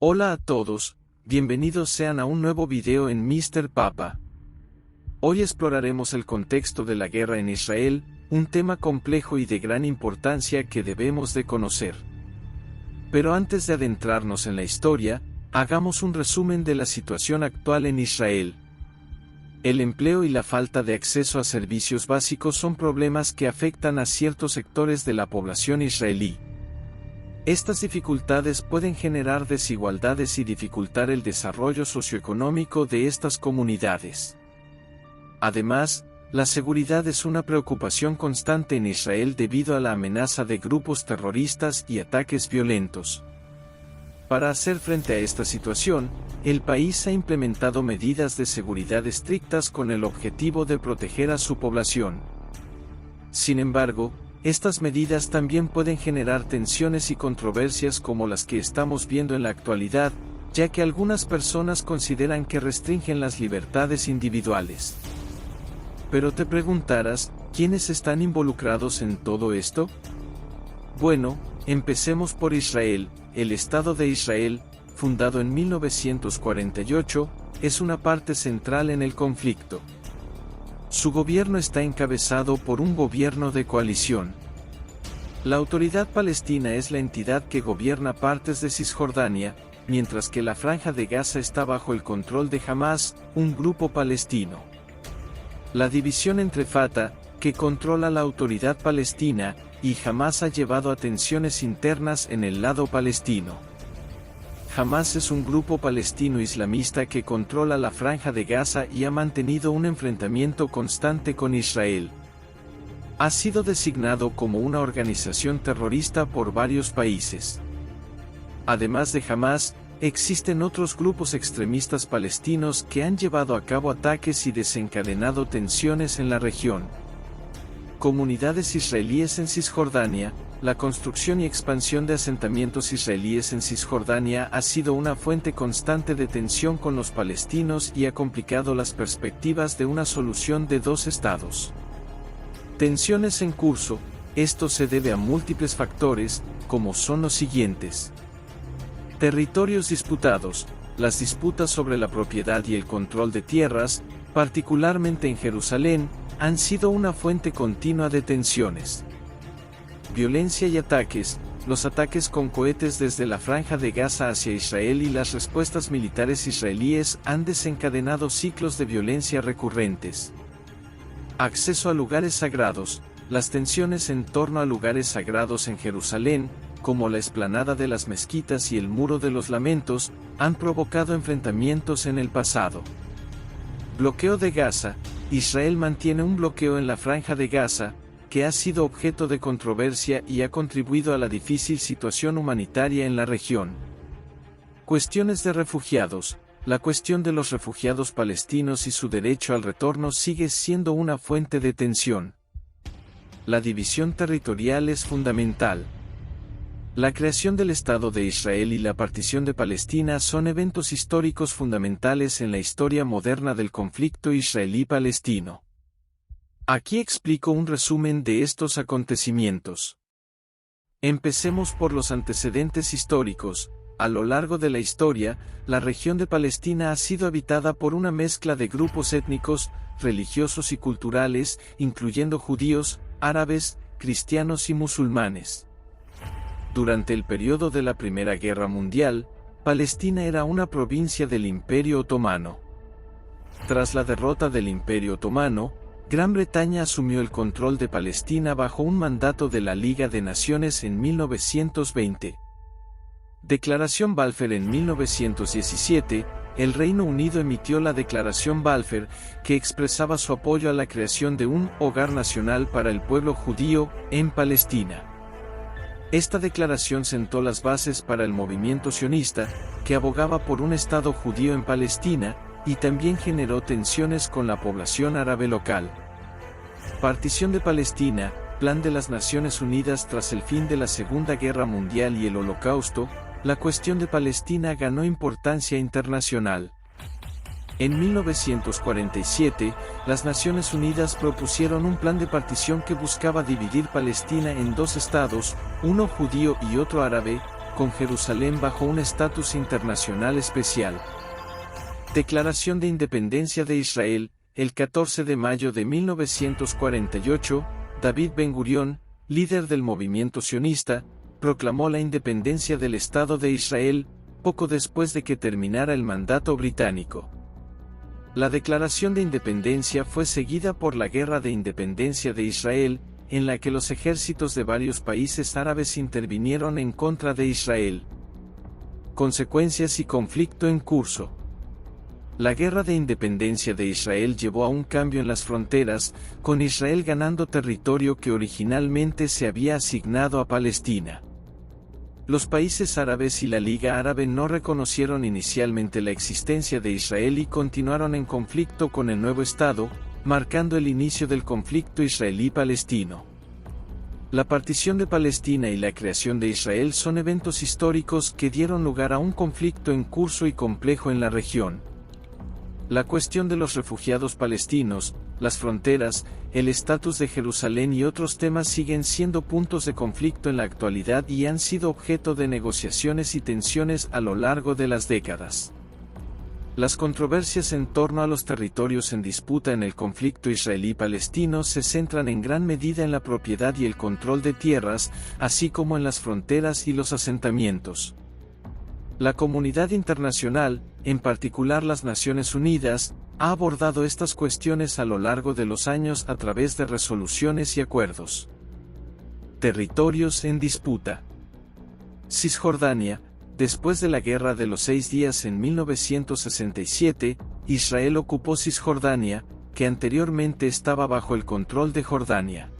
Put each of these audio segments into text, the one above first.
Hola a todos, bienvenidos sean a un nuevo video en Mr. Papa. Hoy exploraremos el contexto de la guerra en Israel, un tema complejo y de gran importancia que debemos de conocer. Pero antes de adentrarnos en la historia, hagamos un resumen de la situación actual en Israel. El empleo y la falta de acceso a servicios básicos son problemas que afectan a ciertos sectores de la población israelí. Estas dificultades pueden generar desigualdades y dificultar el desarrollo socioeconómico de estas comunidades. Además, la seguridad es una preocupación constante en Israel debido a la amenaza de grupos terroristas y ataques violentos. Para hacer frente a esta situación, el país ha implementado medidas de seguridad estrictas con el objetivo de proteger a su población. Sin embargo, estas medidas también pueden generar tensiones y controversias como las que estamos viendo en la actualidad, ya que algunas personas consideran que restringen las libertades individuales. Pero te preguntarás, ¿quiénes están involucrados en todo esto? Bueno, empecemos por Israel. El Estado de Israel, fundado en 1948, es una parte central en el conflicto. Su gobierno está encabezado por un gobierno de coalición. La Autoridad Palestina es la entidad que gobierna partes de Cisjordania, mientras que la Franja de Gaza está bajo el control de Hamás, un grupo palestino. La división entre Fatah, que controla la Autoridad Palestina, y Hamás ha llevado a tensiones internas en el lado palestino. Hamás es un grupo palestino islamista que controla la Franja de Gaza y ha mantenido un enfrentamiento constante con Israel. Ha sido designado como una organización terrorista por varios países. Además de Hamás, existen otros grupos extremistas palestinos que han llevado a cabo ataques y desencadenado tensiones en la región. Comunidades israelíes en Cisjordania. La construcción y expansión de asentamientos israelíes en Cisjordania ha sido una fuente constante de tensión con los palestinos y ha complicado las perspectivas de una solución de dos estados. Tensiones en curso. Esto se debe a múltiples factores, como son los siguientes. Territorios disputados. Las disputas sobre la propiedad y el control de tierras, particularmente en Jerusalén, han sido una fuente continua de tensiones. Violencia y ataques. Los ataques con cohetes desde la Franja de Gaza hacia Israel y las respuestas militares israelíes han desencadenado ciclos de violencia recurrentes. Acceso a lugares sagrados. Las tensiones en torno a lugares sagrados en Jerusalén, como la explanada de las mezquitas y el Muro de los Lamentos, han provocado enfrentamientos en el pasado. Bloqueo de Gaza. Israel mantiene un bloqueo en la Franja de Gaza, que ha sido objeto de controversia y ha contribuido a la difícil situación humanitaria en la región. Cuestiones de refugiados. La cuestión de los refugiados palestinos y su derecho al retorno sigue siendo una fuente de tensión. La división territorial es fundamental. La creación del Estado de Israel y la partición de Palestina son eventos históricos fundamentales en la historia moderna del conflicto israelí-palestino. Aquí explico un resumen de estos acontecimientos. Empecemos por los antecedentes históricos. A lo largo de la historia, la región de Palestina ha sido habitada por una mezcla de grupos étnicos, religiosos y culturales, incluyendo judíos, árabes, cristianos y musulmanes. Durante el periodo de la Primera Guerra Mundial, Palestina era una provincia del Imperio Otomano. Tras la derrota del Imperio Otomano, Gran Bretaña asumió el control de Palestina bajo un mandato de la Liga de Naciones en 1920. Declaración Balfour. En 1917, el Reino Unido emitió la Declaración Balfour, que expresaba su apoyo a la creación de un hogar nacional para el pueblo judío en Palestina. Esta declaración sentó las bases para el movimiento sionista, que abogaba por un Estado judío en Palestina, y también generó tensiones con la población árabe local. Partición de Palestina, Plan de las Naciones Unidas. Tras el fin de la Segunda Guerra Mundial y el Holocausto, la cuestión de Palestina ganó importancia internacional. En 1947, las Naciones Unidas propusieron un plan de partición que buscaba dividir Palestina en dos estados, uno judío y otro árabe, con Jerusalén bajo un estatus internacional especial. Declaración de Independencia de Israel, el 14 de mayo de 1948, David Ben-Gurión, líder del movimiento sionista, proclamó la independencia del Estado de Israel, poco después de que terminara el mandato británico. La declaración de independencia fue seguida por la Guerra de Independencia de Israel, en la que los ejércitos de varios países árabes intervinieron en contra de Israel. Consecuencias y conflicto en curso. La Guerra de Independencia de Israel llevó a un cambio en las fronteras, con Israel ganando territorio que originalmente se había asignado a Palestina. Los países árabes y la Liga Árabe no reconocieron inicialmente la existencia de Israel y continuaron en conflicto con el nuevo Estado, marcando el inicio del conflicto israelí-palestino. La partición de Palestina y la creación de Israel son eventos históricos que dieron lugar a un conflicto en curso y complejo en la región. La cuestión de los refugiados palestinos, las fronteras, el estatus de Jerusalén y otros temas siguen siendo puntos de conflicto en la actualidad y han sido objeto de negociaciones y tensiones a lo largo de las décadas. Las controversias en torno a los territorios en disputa en el conflicto israelí-palestino se centran en gran medida en la propiedad y el control de tierras, así como en las fronteras y los asentamientos. La comunidad internacional, en particular las Naciones Unidas, ha abordado estas cuestiones a lo largo de los años a través de resoluciones y acuerdos. Territorios en disputa. Cisjordania. Después de la Guerra de los 6 Días en 1967, Israel ocupó Cisjordania, que anteriormente estaba bajo el control de Jordania.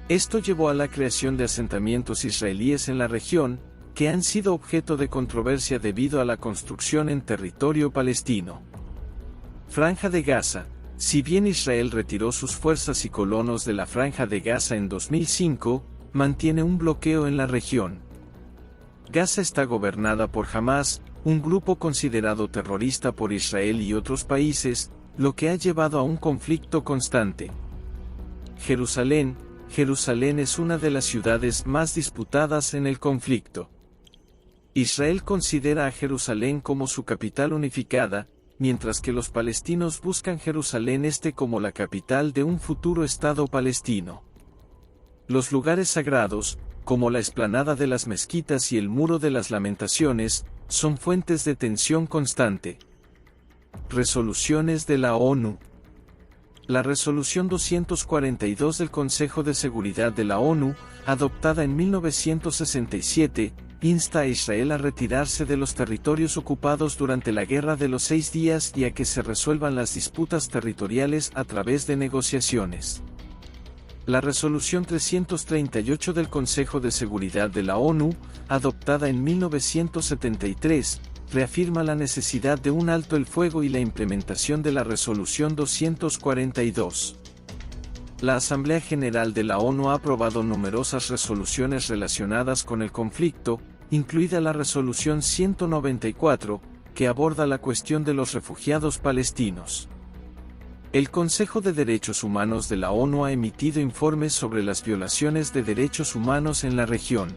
Esto llevó a la creación de asentamientos israelíes en la región, que han sido objeto de controversia debido a la construcción en territorio palestino. Franja de Gaza. Si bien Israel retiró sus fuerzas y colonos de la Franja de Gaza en 2005, mantiene un bloqueo en la región. Gaza está gobernada por Hamás, un grupo considerado terrorista por Israel y otros países, lo que ha llevado a un conflicto constante. Jerusalén. Jerusalén es una de las ciudades más disputadas en el conflicto. Israel considera a Jerusalén como su capital unificada, mientras que los palestinos buscan Jerusalén Este como la capital de un futuro Estado palestino. Los lugares sagrados, como la explanada de las mezquitas y el Muro de las Lamentaciones, son fuentes de tensión constante. Resoluciones de la ONU. La Resolución 242 del Consejo de Seguridad de la ONU, adoptada en 1967, insta a Israel a retirarse de los territorios ocupados durante la Guerra de los 6 Días y a que se resuelvan las disputas territoriales a través de negociaciones. La Resolución 338 del Consejo de Seguridad de la ONU, adoptada en 1973, reafirma la necesidad de un alto el fuego y la implementación de la Resolución 242. La Asamblea General de la ONU ha aprobado numerosas resoluciones relacionadas con el conflicto, incluida la Resolución 194, que aborda la cuestión de los refugiados palestinos. El Consejo de Derechos Humanos de la ONU ha emitido informes sobre las violaciones de derechos humanos en la región.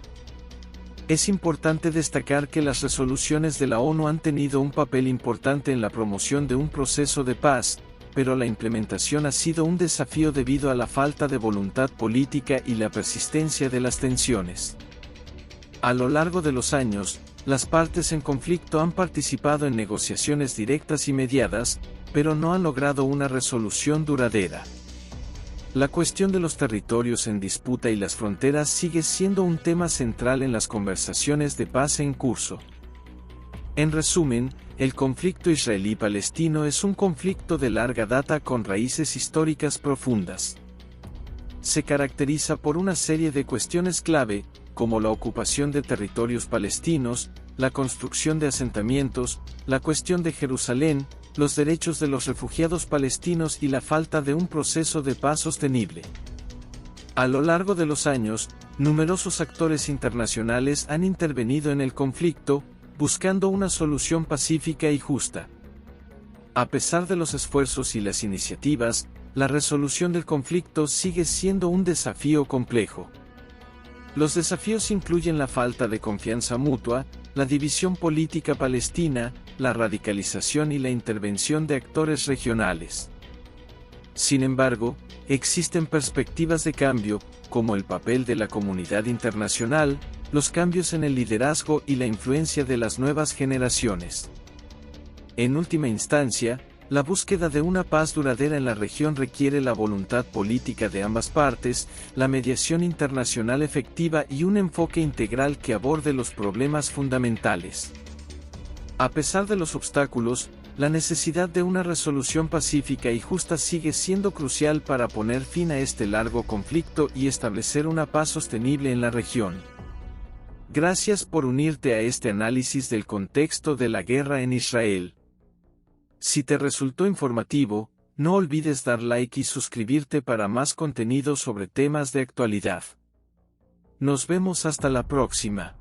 Es importante destacar que las resoluciones de la ONU han tenido un papel importante en la promoción de un proceso de paz, pero la implementación ha sido un desafío debido a la falta de voluntad política y la persistencia de las tensiones. A lo largo de los años, las partes en conflicto han participado en negociaciones directas y mediadas, pero no han logrado una resolución duradera. La cuestión de los territorios en disputa y las fronteras sigue siendo un tema central en las conversaciones de paz en curso. En resumen, el conflicto israelí-palestino es un conflicto de larga data con raíces históricas profundas. Se caracteriza por una serie de cuestiones clave, como la ocupación de territorios palestinos, la construcción de asentamientos, la cuestión de Jerusalén, los derechos de los refugiados palestinos y la falta de un proceso de paz sostenible. A lo largo de los años, numerosos actores internacionales han intervenido en el conflicto, buscando una solución pacífica y justa. A pesar de los esfuerzos y las iniciativas, la resolución del conflicto sigue siendo un desafío complejo. Los desafíos incluyen la falta de confianza mutua, la división política palestina, la radicalización y la intervención de actores regionales. Sin embargo, existen perspectivas de cambio, como el papel de la comunidad internacional, los cambios en el liderazgo y la influencia de las nuevas generaciones. En última instancia, la búsqueda de una paz duradera en la región requiere la voluntad política de ambas partes, la mediación internacional efectiva y un enfoque integral que aborde los problemas fundamentales. A pesar de los obstáculos, la necesidad de una resolución pacífica y justa sigue siendo crucial para poner fin a este largo conflicto y establecer una paz sostenible en la región. Gracias por unirte a este análisis del contexto de la guerra en Israel. Si te resultó informativo, no olvides dar like y suscribirte para más contenido sobre temas de actualidad. Nos vemos hasta la próxima.